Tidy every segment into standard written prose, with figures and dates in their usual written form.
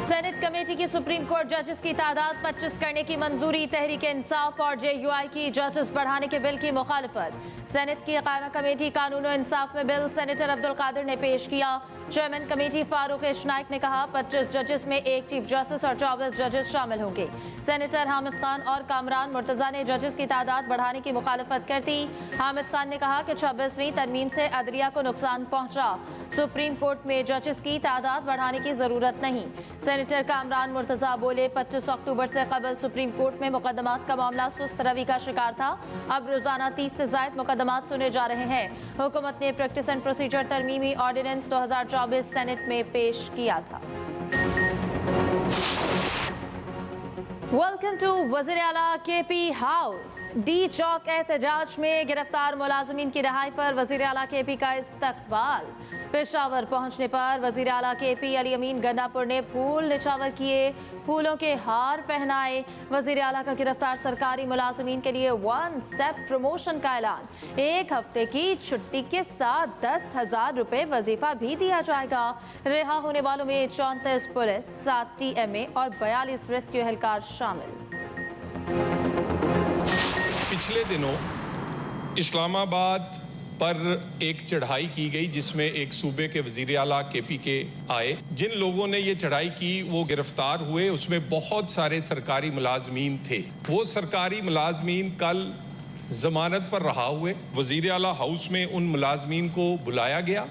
Senate committee की supreme court जजेस की तादाद 25 करने की मंजूरी। तहरीक इंसाफ और जेयूआई की जजेस बढ़ाने के बिल की मुखालफत। सेनेट की कायमा कमेटी कानून और इंसाफ में बिल सेनेटर अब्दुल कादिर ने पेश किया। चेयरमैन कमेटी फारूक एश नाइक ने कहा 25 जजेस में एक चीफ जस्टिस और 24 जजेस शामिल होंगे। सेनेटर हामिद खान और कामरान मुर्तजा ने जजेस की तादाद बढ़ाने की मुखालफत करती। हामिद खान ने कहा कि 26वीं तरमीम से अदलिया को नुकसान पहुंचा। सुप्रीम कोर्ट में जजेस की तादाद बढ़ाने की जरूरत नहीं। सेनेटर कामरान मुर्तजा बोले 25 अक्टूबर से कबल सुप्रीम कोर्ट में मुकदमात का मामला सुस्त रवि का शिकार था। अब रोजाना 30 से ज्यादा मुकदमात सुने जा रहे हैं। हुकूमत ने प्रैक्टिस एंड प्रोसीजर तरमीमी ऑर्डिनेंस 2024 सेनेट में पेश किया था। वेलकम टू वज़ीर आला KP हाउस। डी चौक एहतजाज में गिरफ्तार मुलाजमीन की रिहाई पर वज़ीर आला KP का इस्तकबाल। पेशावर पहुंचने पर वज़ीर आला KP अली अमीन गंडापुर ने फूल निछावर किए, फूलों के हार पहनाए। वज़ीर आला का गिरफ्तार सरकारी मुलाजमीन के लिए 1 स्टेप प्रमोशन का ऐलान। 1 हफ्ते की छुट्टी के साथ 10,000 रुपए वजीफा भी दिया जाएगा। रिहा होने वालों में 34 पुलिस, 7 TMA और 42 रेस्क्यू एहलकार शामिल। पिछले दिनों इस्लामाबाद पर एक चढ़ाई की गई जिसमें एक सूबे के वजीर आला KP के आए। जिन लोगों ने ये चढ़ाई की वो गिरफ्तार हुए। उसमें बहुत सारे सरकारी मुलाजमीन थे। वो सरकारी मुलाजमीन कल जमानत पर रहा हुए। वजीर आला हाउस में उन मुलाजमीन को बुलाया गया।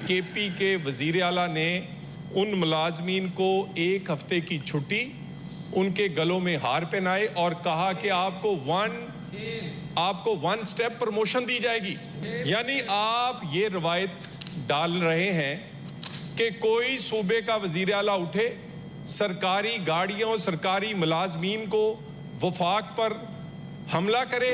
KP के वजीर आला ने उन मुलाजमीन को 1 हफ्ते की छुट्टी, उनके गलों में हार पहनाए और कहा कि आपको 1 स्टेप प्रमोशन दी जाएगी। यानी आप ये रवायत डाल रहे हैं कि कोई सूबे का वजीर आला उठे, सरकारी गाड़ियों, सरकारी मुलाजमीन को वफाक पर हमला करे।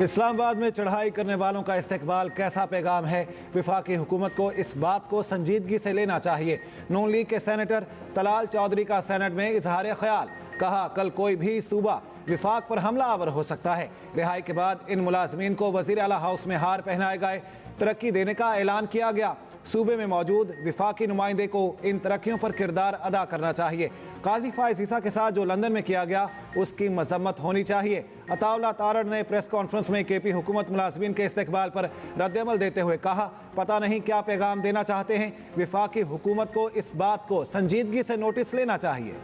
इस्लामाबाद में चढ़ाई करने वालों का इस्तकबाल कैसा पैगाम है? वफाकी हुकूमत को इस बात को संजीदगी से लेना चाहिए। नून लीग के सेनेटर तलाल चौधरी का सेनेट में इजहार ख्याल। कहा कल कोई भी सूबा विफाक पर हमला आवर हो सकता है। रिहाई के बाद इन मुलाजमीन को वजीर आला हाउस में हार पहनाए गए। तरक्की देने का ऐलान किया गया। सूबे में मौजूद विफाकी नुमाइंदे को इन तरक्कियों पर किरदार अदा करना चाहिए। काजी फाइज ईसा के साथ जो लंदन में किया गया उसकी मजम्मत होनी चाहिए। अताउल्ला तारड़ ने प्रेस कॉन्फ्रेंस में KP हुकूमत मुलाजमीन के इस्तकबाल पर रद्दअमल देते हुए कहा पता नहीं क्या पैगाम देना चाहते हैं। विफाकी हुकूमत को इस बात को संजीदगी से नोटिस लेना चाहिए।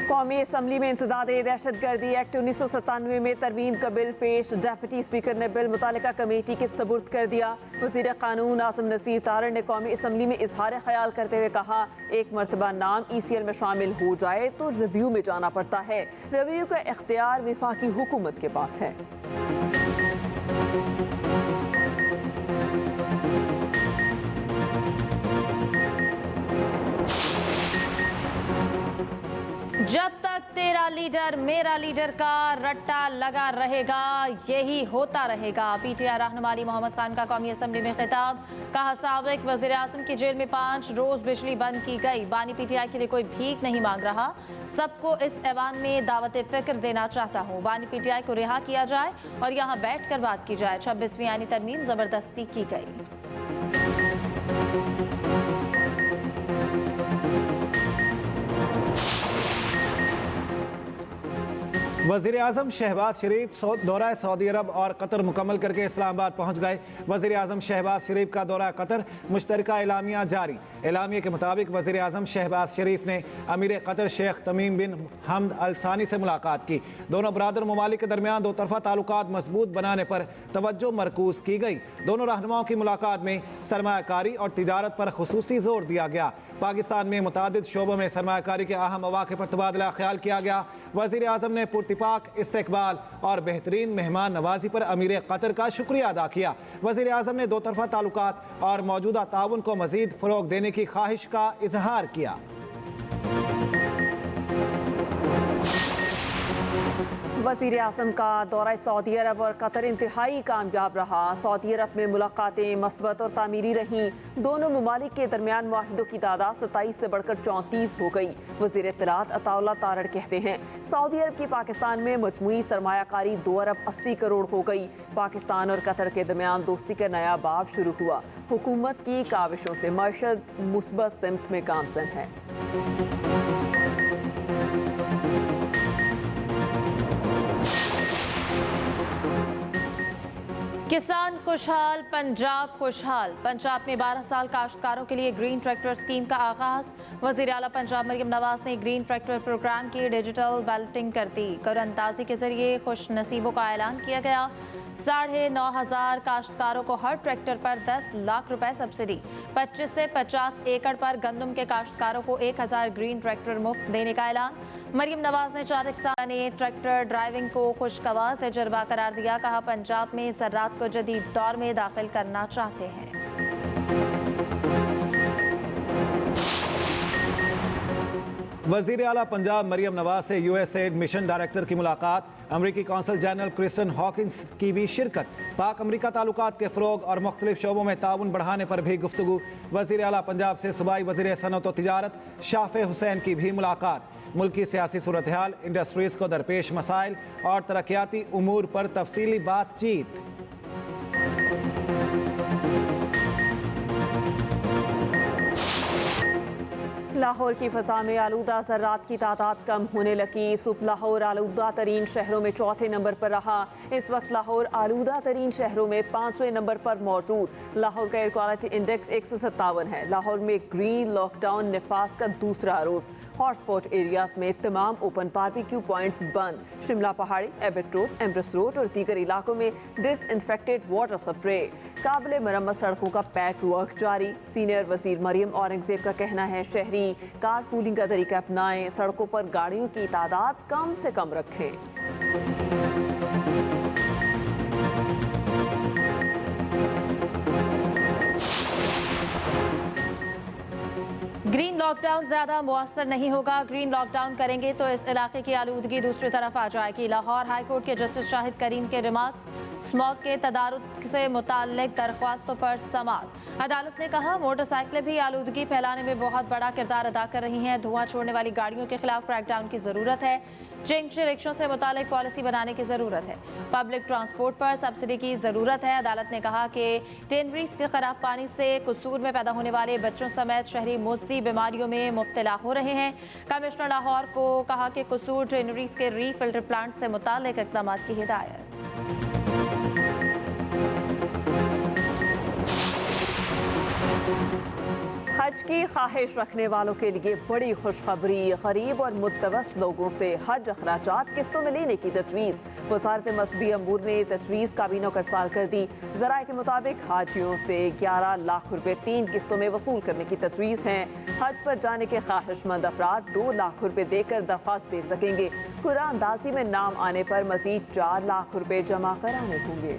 कौमी असम्बली में इंसदाद दहशतगर्दी एक्ट 1997 में तरमीम का बिल पेश। डेप्यूटी स्पीकर ने बिल मुतालिका कमेटी के सबुर्द कर दिया। वज़ीर कानून आसिम नसीर तारड़ ने कौमी असम्बली में इजहार ख्याल करते हुए कहा एक मरतबा नाम ECL में शामिल हो जाए तो रिव्यू में जाना पड़ता है। रिव्यू का इख्तियार वफाकी हुकूमत के पास है। जब तक तेरा लीडर मेरा लीडर का रट्टा लगा रहेगा यही होता रहेगा। PTI रहनुमा अली मोहम्मद खान का कौमी असम्बली में खिताब। कहा साबिक वज़ीर आज़म की जेल में 5 रोज बिजली बंद की गई। बानी PTI के लिए कोई भीख नहीं मांग रहा। सबको इस ऐवान में दावत फिक्र देना चाहता हूँ। बानी PTI को रिहा किया जाए और यहाँ बैठ कर बात की जाए। 26वीं आईनी तरमीम जबरदस्ती की गई। वज़ीर आज़म शहबाज शरीफ दौरा सऊदी अरब और कतर मुकम्मल करके इस्लामाबाद पहुँच गए। वज़ीर आज़म शहबाज शरीफ का दौरा कतर मुश्तरका एलामिया जारी। एलामिया के मुताबिक वज़ीर आज़म शहबाज शरीफ ने अमीर कतर शेख तमीम बिन हमद अल सानी से मुलाकात की। दोनों बरादर ममालिक के दरमियान दो तरफ़ा ताल्लुकात मजबूत बनाने पर तवज्जो मरकूज़ की गई। दोनों रहनुमाओं की मुलाकात में सरमायाकारी और तिजारत पर खुसूसी जोर दिया गया। पाकिस्तान में मुतादिद शोबों में सरमायाकारी के अहम मौक़े पर तबादला ख्याल किया गया। वज़ीर आज़म ने पुरतिपाक इस्तकबाल और बेहतरीन मेहमान नवाजी पर अमीर कतर का शुक्रिया अदा किया। वज़ीर आज़म ने दो तरफ़ा ताल्लुकात और मौजूदा ताउन को मज़ीद फ़रोग़ देने की ख्वाहिश का इजहार किया। वज़ीर आज़म का दौरा सऊदी अरब और कतर इंतहाई कामयाब रहा। सऊदी अरब में मुलाकातें मस्बत और तामीरी रहीं। दोनों ममालिक के दरमियान मुआहिदों की तादाद 27 से बढ़कर 34 हो गई। वज़ीर इत्तलात अताउल्ला तारड़ कहते हैं सऊदी अरब की पाकिस्तान में मजमूई सरमायाकारी 2 अरब 80 करोड़ हो गई। पाकिस्तान और कतर के दरमियान दोस्ती का नया बाब शुरू हुआ। हुकूमत की काविशों से मशहद मुस्बत सिमत में गामजन है। किसान खुशहाल, पंजाब खुशहाल। पंजाब में 12 साल काश्तकारों के लिए ग्रीन ट्रैक्टर स्कीम का आगाज। वज़ीर आला पंजाब मरियम नवाज ने ग्रीन ट्रैक्टर प्रोग्राम की डिजिटल बैलेटिंग कर दी। कुरानंदाजी के जरिए खुश नसीबों का ऐलान किया गया। 9,500 काश्तकारों को हर ट्रैक्टर पर 10 लाख रुपए सब्सिडी। 25 से 50 एकड़ पर गंदम के काश्तकारों को 1000 ग्रीन ट्रैक्टर मुफ्त देने का ऐलान। मरियम नवाज ने 4 किसान ने ट्रैक्टर ड्राइविंग को खुशगवार तजुर्बा करार दिया। कहा पंजाब में ज़राअत को जदीद दौर में दाखिल करना चाहते हैं। वज़ीर आला पंजाब मरियम नवाज से यूएसएड मिशन डायरेक्टर की मुलाकात। अमरीकी कौंसल जनरल क्रिस्टन हॉकिंस की भी शिरकत। पाक अमरीका ताल्लुकात के फ़रोग और मुख्तलिफ शोबों में ताउन बढ़ाने पर भी गुफ्तगू। वज़ीर आला पंजाब से सूबाई वज़ीर सनअत व तिजारत शाफ़े हुसैन की भी मुलाकात। मुल्की सियासी सूरत हाल, इंडस्ट्रीज़ को दरपेश मसाइल और तरक्याती उमूर पर तफसीली बातचीत। लाहौर की फ़ज़ा में आलूदा ज़र्रात की तादाद कम होने लगी। सुबह लाहौर आलूदा तरीन शहरों में 4थे नंबर पर रहा। इस वक्त लाहौर आलूदा तरीन शहरों में 5वें नंबर पर मौजूद। लाहौर का एयर क्वालिटी इंडेक्स 157 है। लाहौर में ग्रीन लॉकडाउन नफास का दूसरा रोज़। हॉटस्पॉट एरियाज में तमाम ओपन बारबेक्यू पॉइंट्स बंद। शिमला पहाड़ी, एबट रोड, एम्प्रेस रोड और दीगर इलाकों में डिसइंफेक्टेड वाटर स्प्रे। काबिल मरम्मत सड़कों का पैच वर्क जारी। सीनियर वजीर मरियम औरंगजेब का कहना है शहरी कार पूलिंग का तरीका अपनाएं। सड़कों पर गाड़ियों की तादाद कम से कम रखें। ग्रीन लॉकडाउन ज्यादा मुअस्सर नहीं होगा। ग्रीन लॉकडाउन करेंगे तो इस इलाके की आलूदगी दूसरी तरफ आ जाएगी। लाहौर हाई कोर्ट के जस्टिस शाहिद करीम के रिमार्क्स। स्मॉग के तदारुक से मुताल्लिक दरख्वास्तों पर समाअत। अदालत ने कहा मोटरसाइकिलें भी आलूदगी फैलाने में बहुत बड़ा किरदार अदा कर रही हैं। धुआं छोड़ने वाली गाड़ियों के खिलाफ क्रैकडाउन की जरूरत है। चिंग्स रिक्शों से मुतालिक पॉलिसी बनाने की जरूरत है। पब्लिक ट्रांसपोर्ट पर सब्सिडी की जरूरत है। अदालत ने कहा कि टेनरीज के खराब पानी से कसूर में पैदा होने वाले बच्चों समेत शहरी मुज़्ज़ी बीमारियों में मुब्तला हो रहे हैं। कमिश्नर लाहौर को कहा कि कसूर टेनरीज के रीफिल्टर प्लांट से मुतालिक इक़दाम की हिदायत। हज की ख्वाहिश रखने वालों के लिए बड़ी खुशखबरी। गरीब और मुतवस्त लोगों से हज अखराजात किस्तों में लेने की तजवीज़। वज़ारत मज़हबी अमूर ने तजवीज़ काबीना को इरसाल कर दी। ज़राए के मुताबिक हाजियों से 11 लाख रुपए 3 किस्तों में वसूल करने की तजवीज़ है। हज पर जाने के ख्वाहिशमंद अफराद 2 लाख रुपए देकर दरख्वास्त दे सकेंगे। कुरानंदाजी में नाम आने पर मज़ीद 4 लाख रुपए जमा कराने होंगे।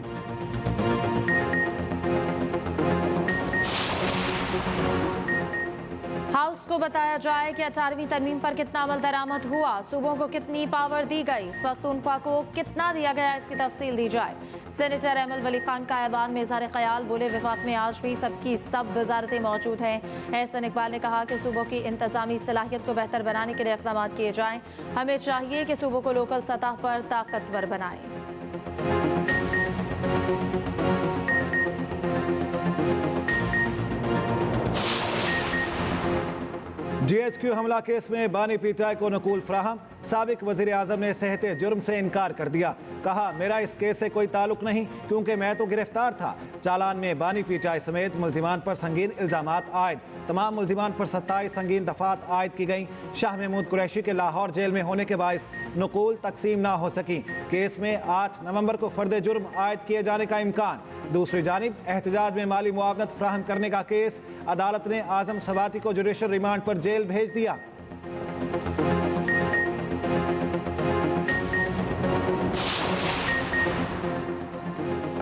हाउस को बताया जाए कि 18वीं तरमीम पर कितना अमल दरामद हुआ। सूबों को कितनी पावर दी गई, पख्तूनख्वा को कितना दिया गया, इसकी तफसील दी जाए। सेनेटर एमएल वली खान का ऐवान में इज़हार ख्याल। बोले वफाक में आज भी सबकी सब वजारतें मौजूद हैं। एहसन इकबाल ने कहा कि सूबों की इंतजामी सलाहियत को बेहतर बनाने के लिए इक़दाम किए जाएँ। हमें चाहिए कि सूबों को लोकल सतह पर ताकतवर बनाएं। GHQ हमला केस में बानी पीटाई को नकूल फ्राहम। साबिक वज़ीर आज़म ने सहते जुर्म से इनकार कर दिया। कहा मेरा इस केस से कोई ताल्लुक नहीं क्योंकि मैं तो गिरफ्तार था। चालान में बानी पीटाई समेत मुल्जिमान पर संगीन इल्ज़ामात आयद। तमाम मुल्जिमान पर 27 संगीन दफात आयद की गई। शाह महमूद कुरैशी के लाहौर जेल में होने के बायस नकूल तकसीम ना हो सकी। केस में 8 नवंबर को फर्द जुर्म आयद किए जाने का इम्कान। दूसरी जानिब एहतजाज में माली मुआवनत फ्राहम करने का केस। अदालत ने आजम सवाती को जुडिशल रिमांड पर जेल भेज दिया।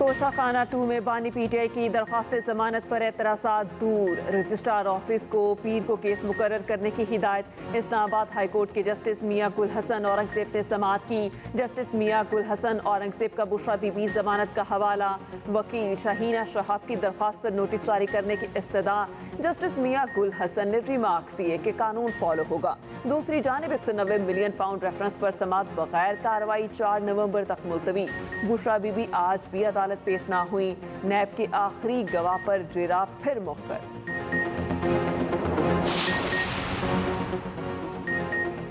तोशाखाना 2 में बानी पीटीआई की दरख्वास्त जमानत पर एतराज़ात दूर। रजिस्ट्रार ऑफिस को पीर को केस मुकर्रर करने की हिदायत। इस्लामाबाद हाई कोर्ट के जस्टिस मियां गुल हसन औरंगजेब ने समाअत की। जस्टिस मियां गुल हसन औरंगजेब का बुशरा बीबी जमानत का हवाला। वकील शाहीना शहाब की दरख्वास्त पर नोटिस जारी करने की इस्तदा। जस्टिस मियां गुल हसन ने रिमार्क्स दिए कि कानून फॉलो होगा। दूसरी जानिब 190 मिलियन पाउंड रेफरेंस पर समाअत बगैर कार्रवाई 4 नवंबर तक मुलतवी। बुशरा बीबी आज भी अदालत पेश ना हुई। नैब के आखिरी गवाह पर जिरा फिर मुख्तर।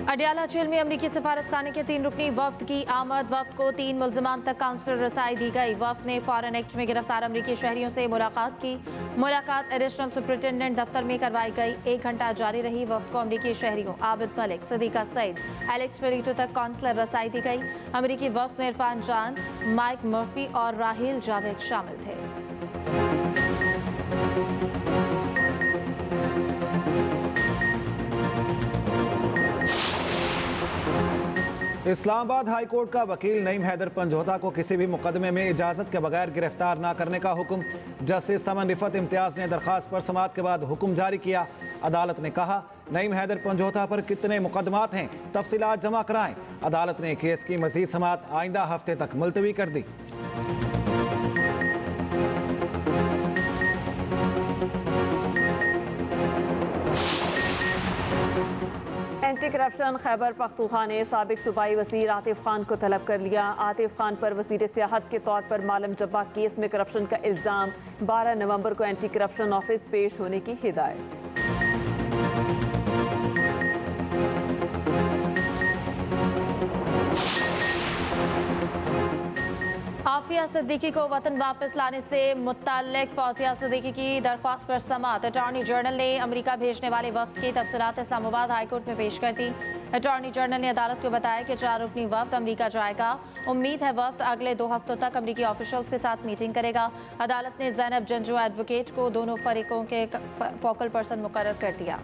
अडियाला जेल में अमरीकी सफारत खाने के 3 रुकनी वफ्द की आमद। वफ्द को 3 मुल्ज़िमान तक काउंसलर रसाई दी गई। वफ्द ने फॉरेन एक्ट में गिरफ्तार अमरीकी शहरियों से मुलाकात की। मुलाकात एडिशनल सुपरिटेंडेंट दफ्तर में करवाई गई। 1 घंटा जारी रही। वफ्द को अमरीकी शहरियों आबिद मलिक, सदीका सईद, एलेक्स पेलिटो तक काउंसलर रसाई दी गई। अमरीकी वफ्द में इरफान जान, माइक मर्फी और राहिल जावेद शामिल थे। इस्लामाबाद हाई कोर्ट का वकील नईम हैदर पंजोता को किसी भी मुकदमे में इजाज़त के बगैर गिरफ्तार न करने का हुक्म। जस्टिस समन रिफत इम्तियाज़ ने दरख्वास्त पर समाअत के बाद हुक्म जारी किया। अदालत ने कहा, नईम हैदर पंजोता पर कितने मुकदमात हैं, तफसीलात जमा कराएं। अदालत ने केस की मज़ीद समाअत आइंदा हफ्ते तक मुलतवी कर दी। एंटी करप्शन खैबर पख्तूनख्वा ने साबिक सूबाई वज़ीर आतिफ खान को तलब कर लिया। आतिफ खान पर वज़ीर सियाहत के तौर पर मालम जब्बा केस में करप्शन का इल्ज़ाम। 12 नवंबर को एंटी करप्शन ऑफिस पेश होने की हिदायत। आफिया सिद्दीकी को वतन वापस लाने से मुत्तल्लिक फौजिया सिद्दीकी की दरख्वास्त पर समाअत। अटॉर्नी जनरल ने अमेरिका भेजने वाले वफ्द की तफसीलात इस्लामाबाद हाई कोर्ट में पेश कर दी। अटॉर्नी जनरल ने अदालत को बताया कि 4 रुकनी वफ्द अमेरिका जाएगा। उम्मीद है वफ्द अगले 2 हफ्तों तक अमेरिकी ऑफिशियल्स के साथ मीटिंग करेगा। अदालत ने ज़ैनब जंजू एडवोकेट को दोनों फरीकों के फोकल पर्सन मुकर्रर कर दिया।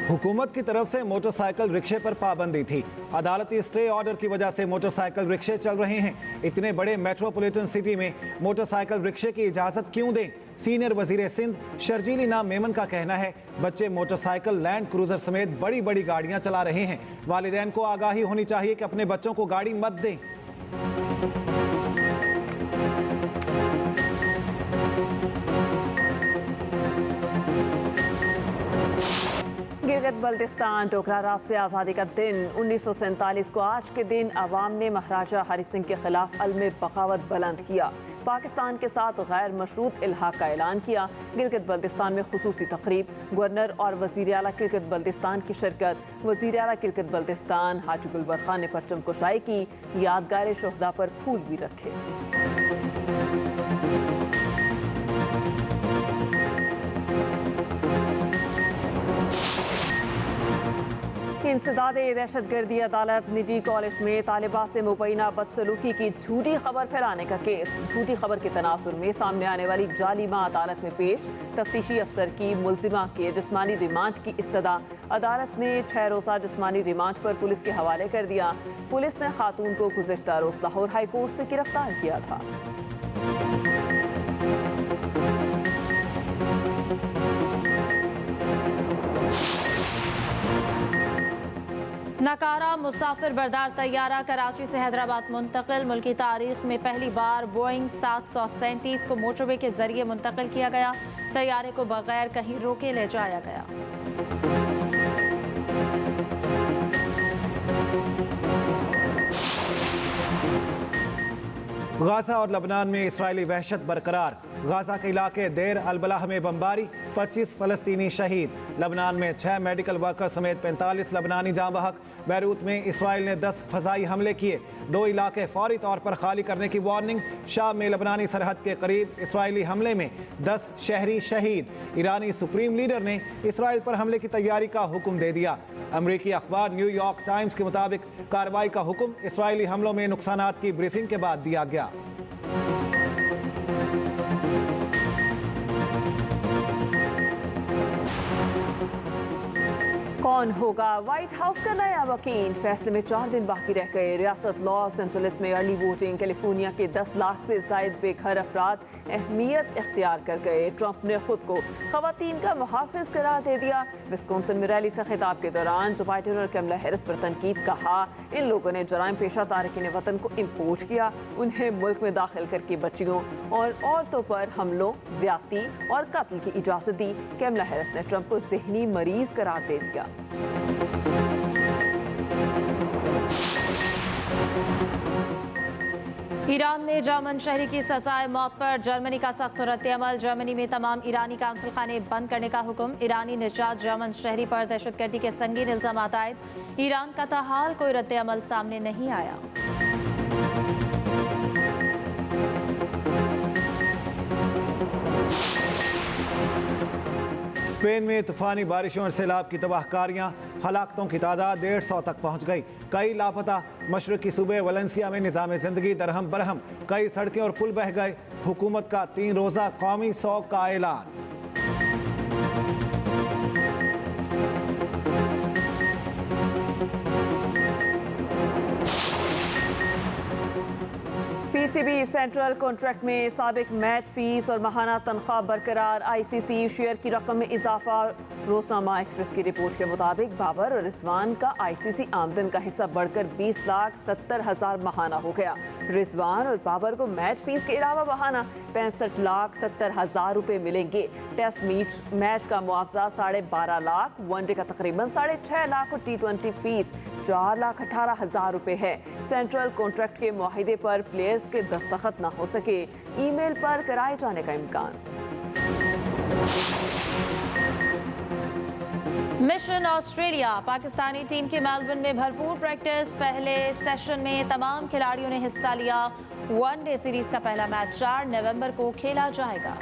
हुकूमत की तरफ से मोटरसाइकिल रिक्शे पर पाबंदी थी। अदालती स्टे ऑर्डर की वजह से मोटरसाइकिल रिक्शे चल रहे हैं। इतने बड़े मेट्रोपॉलिटन सिटी में मोटरसाइकिल रिक्शे की इजाज़त क्यों दें? सीनियर वजीर सिंध शर्जीली नाम मेमन का कहना है, बच्चे मोटरसाइकिल, लैंड क्रूजर समेत बड़ी बड़ी गाड़ियां चला रहे हैं। वालिदैन को आगाही होनी चाहिए कि अपने बच्चों को गाड़ी मत दें। गिलगित बल्तिस्तान टोकरा रात से आज़ादी का दिन 1947 को आज के दिन अवाम ने महाराजा हरि सिंह के खिलाफ अलम बगावत बुलंद किया। पाकिस्तान के साथ गैर मशरूत इल्हाक का ऐलान किया। गिलगित बल्तिस्तान में खुसूसी तकरीब, गवर्नर और वज़ीर आला गिलगित बल्तिस्तान की शिरकत। वज़ीर आला गिलगित बल्तिस्तान हाजी गुलबर खान ने परचम कुशाई की। यादगार शोहदा पर फूल भी रखे। इंसदाद दहशतगर्दी अदालत निजी कॉलेज में तालिबा से मुबैना बदसलूकी की झूठी खबर फैलाने का केस। झूठी खबर के तनासुर में सामने आने वाली जाली मां अदालत में पेश। तफ्तीशी अफसर की मुल्जिमा के जिस्मानी रिमांड की इस्तदा। अदालत ने 6 रोज़ा जिस्मानी रिमांड पर पुलिस के हवाले कर दिया। पुलिस ने खातून को गुज़िश्ता रोज़ लाहौर हाई कोर्ट से गिरफ्तार किया था। नकारा मुसाफिर बरदार तैयारा कराची से हैदराबाद मुंतकिल। मुल्की तारीख में पहली बार बोइंग 737 को मोटरवे के जरिए मुंतकिल किया गया। तैयारे को बगैर कहीं रोके ले जाया गया। गाजा और लबनान में इसराइली वहशत बरकरार। गाजा के इलाके देर अलबलाह में बमबारी, 25 फलस्तीनी शहीद। लबनान में 6 मेडिकल वर्कर समेत 45 लबनानी जाँ बहक। बैरूत में इसराइल ने 10 फजाई हमले किए। 2 इलाके फौरी तौर पर खाली करने की वार्निंग। शाम में लबनानी सरहद के करीब इसराइली हमले में 10 शहरी शहीद। ईरानी सुप्रीम लीडर ने इसराइल पर हमले की तैयारी का हुक्म दे दिया। अमरीकी अखबार न्यूयॉर्क टाइम्स के मुताबिक कार्रवाई का हुक्म इसराइली हमलों में नुकसानात की ब्रीफिंग के बाद दिया गया। कौन होगा व्हाइट हाउस का नया वकील? फैसले में 4 दिन बाकी रह गए। रियासत लॉस एंजलिस में अर्ली वोटिंग। कैलिफोर्निया के 10 लाख से जायद बेघर अफराद अहमियत इख्तियार कर गए। ट्रंप ने खुद को खवातीन का मुहाफिज करार दे दिया। विस्कॉन्सिन में रैली से खिताब के दौरान जो बाइडेन और कमला हैरिस पर तनकीद कहा, इन लोगों ने जराइम पेशा तारकीन वतन को इम्पोज किया, उन्हें मुल्क में दाखिल करके बच्चियों और औरतों पर हमलों, ज्यादती और कत्ल की इजाजत दी। कमला हैरिस ने ट्रंप को ज़हनी मरीज करार दे दिया। ईरान में जर्मन शहरी की सजाए मौत पर जर्मनी का सख्त रद्द-ए-अमल। जर्मनी में तमाम ईरानी काउंसिल खाने बंद करने का हुक्म। ईरानी निजात जर्मन शहरी पर दहशतगर्दी के संगीन इल्जाम आयद। ईरान का ताहाल कोई रद्द-ए-अमल सामने नहीं आया। स्पेन में तूफानी बारिशों और सैलाब की तबाहकारियां, हलाकतों की तादाद 150 तक पहुंच गई। कई लापता। मशरकी सूबे वलेंसिया में निज़ाम ज़िंदगी दरहम बरहम। कई सड़कें और पुल बह गए। हुकूमत का 3 रोज़ा कौमी शौक का ऐलान। पीसीबी सेंट्रल कॉन्ट्रैक्ट में साबिक मैच फीस और माहाना तनख्वाह बरकरार। आईसीसी शेयर की रकम में इजाफा। रोजनामा एक्सप्रेस की रिपोर्ट के मुताबिक बाबर और रिजवान का आईसीसी आमदन का हिस्सा बढ़कर 20,70,000 माहाना हो गया। रिजवान और बाबर को मैच फीस के अलावा माहाना 65,70,000 रुपए मिलेंगे। टेस्ट मैच का मुआवजा 12.5 लाख, वनडे का तकरीबन 6.5 लाख और T20 फीस 4,18,000 रुपए है। सेंट्रल कॉन्ट्रैक्ट के मुआहिदे पर प्लेयर्स के दस्तखत न हो सके, ईमेल पर कराए जाने का इम्कान। Mission Australia. पाकिस्तानी टीम की मेलबर्न में भरपूर प्रैक्टिस। पहले सेशन में तमाम खिलाड़ियों ने हिस्सा लिया। वनडे सीरीज का पहला मैच 4 नवंबर को खेला जाएगा।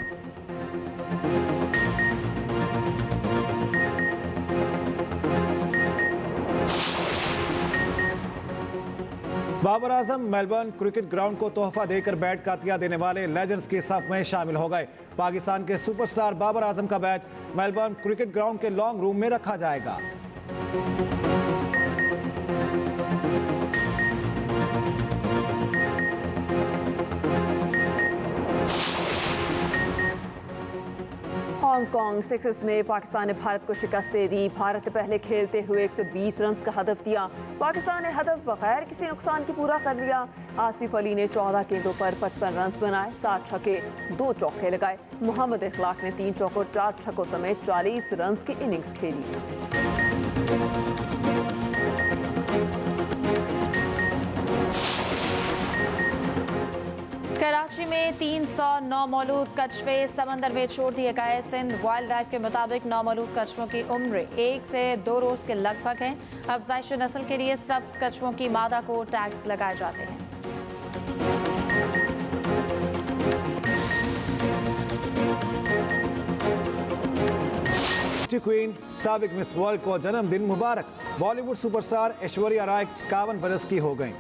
Babar Azam Melbourne cricket ground को तोहफा देकर बैट का अतिया देने वाले लेजेंड्स के सफ में शामिल हो गए। पाकिस्तान के सुपरस्टार बाबर आजम का बैट मेलबर्न क्रिकेट ग्राउंड के लॉन्ग रूम में रखा जाएगा। हांगकांग 6 में पाकिस्तान ने भारत को शिकस्त दे दी। भारत ने पहले खेलते हुए 120 रन का हदफ दिया। पाकिस्तान ने हदफ बगैर किसी नुकसान के पूरा कर लिया। आसिफ अली ने 14 गेंदों पर 55 रन बनाए, 7 छक्के 2 चौके लगाए। मोहम्मद इखलाक ने 3 चौकों 4 छक्कों समेत 40 रन की इनिंग्स खेली। कराची में 309 मौलूद कछुए समंदर में छोड़ दिए गए। सिंध वाइल्ड लाइफ के मुताबिक नौमौलूद कछुओं की उम्र 1 से 2 रोज के लगभग है। अफजाइश नस्ल के लिए सब्ज कछुओं की मादा को टैग्स लगाए जाते हैं। क्वीन साबिक मिस वर्ल्ड को जन्मदिन मुबारक। बॉलीवुड सुपरस्टार ऐश्वर्या राय 51 बरस की हो गईं।